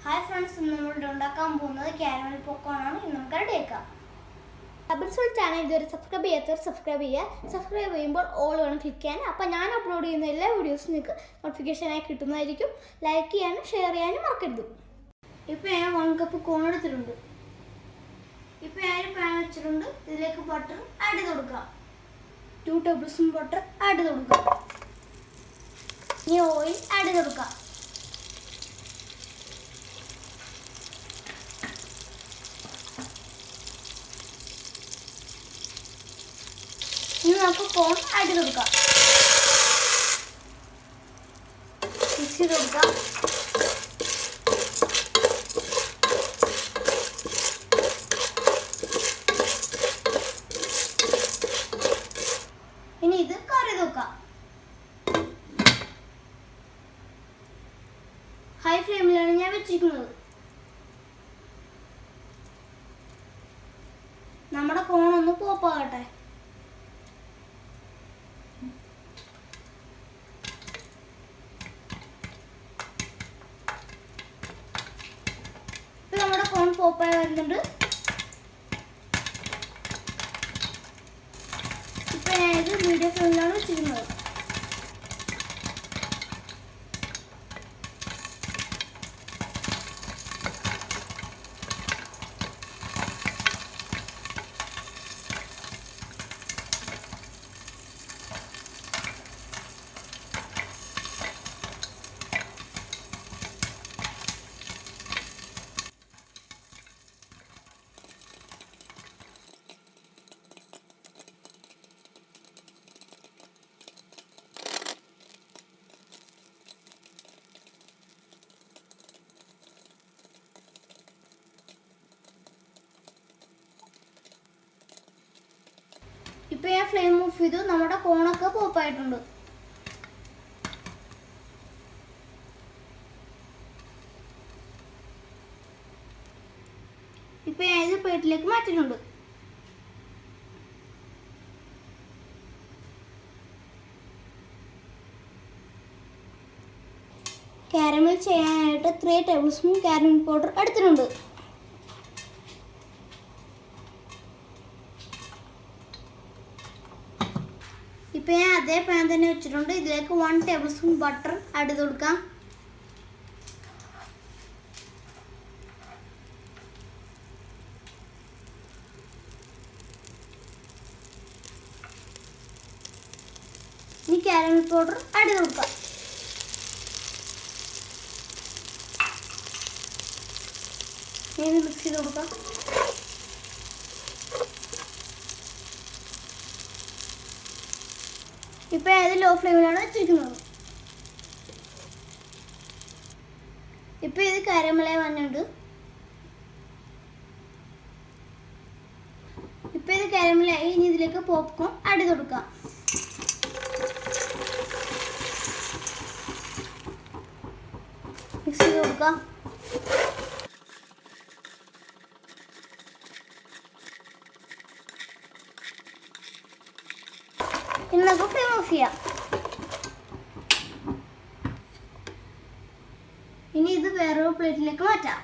Hi friends, നമ്മളിവിടെ ഉണ്ടാക്കാൻ പോകുന്നത് കാരമൽ പോപ്കോണാണ്. ഇന്ന് നമുക്ക് റെഡിയാക്കാം. അബിൾസോൾ ചാനൽ ഇതുവരെ സബ്സ്ക്രൈബ് ചെയ്യാത്തവർ സബ്സ്ക്രൈബ് ചെയ്യുക. സബ്സ്ക്രൈബ് ചെയ്യുമ്പോൾ ഓൾ വേണം ക്ലിക്ക് ചെയ്യാൻ. അപ്പോൾ ഞാൻ അപ്ലോഡ് ചെയ്യുന്ന എല്ലാ വീഡിയോസും നിങ്ങൾക്ക് നോട്ടിഫിക്കേഷനായി കിട്ടുന്നതായിരിക്കും. ലൈക്ക് ചെയ്യാനും ഷെയർ ചെയ്യാനും മറക്കരുത്. ഇപ്പോൾ ഞാൻ 1 കപ്പ് കോൺ എടുത്തിട്ടുണ്ട്. ഇപ്പോൾ ഞാൻ ഒരു പാൻ വെച്ചിട്ടുണ്ട്. ഇതിലേക്ക് ബട്ടർ ആഡ് ചെയ്ത് കൊടുക്കുക. 2 ടേബിൾ സ്പൂൺ ബട്ടർ ആഡ് ചെയ്ത് കൊടുക്കുക. ഇനി ഓയിൽ ആഡ് ചെയ്ത് കൊടുക്കുക. ഇനി നമുക്ക് കോൺ ആഡ് ചെയ്ത് കൊടുക്കാം. മിക്സ് ചെയ്ത് കൊടുക്കാം. ഇനി ഇത് കറി നോക്കാം. ഹൈ ഫ്ലെയിമിലാണ് ഞാൻ വെച്ചിരിക്കുന്നത്. നമ്മുടെ കോൺ ഒന്ന് പോപ്പാകട്ടെ. നമ്മുടെ കോൺ പോപ്പായി വരുന്നുണ്ട്. ഇപ്പൊ ഞാനിത് മീഡിയം ഫ്ലെയിമിലാണ് വെച്ചിരുന്നത്. ഇപ്പൊ ഞാൻ ഫ്ലെയിം ഓഫ് ചെയ്തു. നമ്മുടെ കോണൊക്കെ പോപ്പായിട്ടുണ്ട്. ഇപ്പൊ ഞാൻ ഇത് പ്ലേറ്റിലേക്ക് മാറ്റിയിട്ടുണ്ട്. കാരമൽ ചെയ്യാനായിട്ട് 3 ടേബിൾ സ്പൂൺ കാരമൽ പൗഡർ എടുത്തിട്ടുണ്ട്. ഇപ്പം ഞാൻ അതേ പാൻ തന്നെ വെച്ചിട്ടുണ്ട്. ഇതിലേക്ക് 1 ടേബിൾ സ്പൂൺ ബട്ടർ ആഡ് ചെയ്ത് കൊടുക്കാം. ഇനി കാരമൽ പൗഡർ ആഡ് ചെയ്ത് കൊടുക്കാം. ഇനി മിക്സ് ചെയ്ത് കൊടുക്കാം. ഇപ്പൊ അത് ലോ ഫ്ലെയിമിലാണ് വെച്ചിരിക്കുന്നത്. ഇപ്പൊ ഇത് കാരമലായി വന്നിട്ടുണ്ട്. ഇപ്പൊ ഇത് കാരമലായി. ഇനി ഇതിലേക്ക് പോപ്കോൺ ആഡ് ചെയ്ത് കൊടുക്കാം. മിക്സ് ചെയ്ത് കൊടുക്കാം. ഇനി നമുക്ക് ഫ്ലെയിം ഓഫ് ചെയ്യാം. ഇനി ഇത് വേറൊരു പ്ലേറ്റിലേക്ക് മാറ്റാം.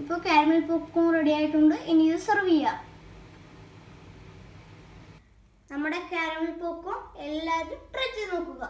ഇപ്പോൾ കാരമൽ പോപ്കോൺ റെഡി ആയിട്ടുണ്ട്. ഇനി ഇത് സെർവ് ചെയ്യാം. നമ്മുടെ കാരമൽ പോപ്കോൺ എല്ലാവരും ട്രൈ ചെയ്ത് നോക്കുക.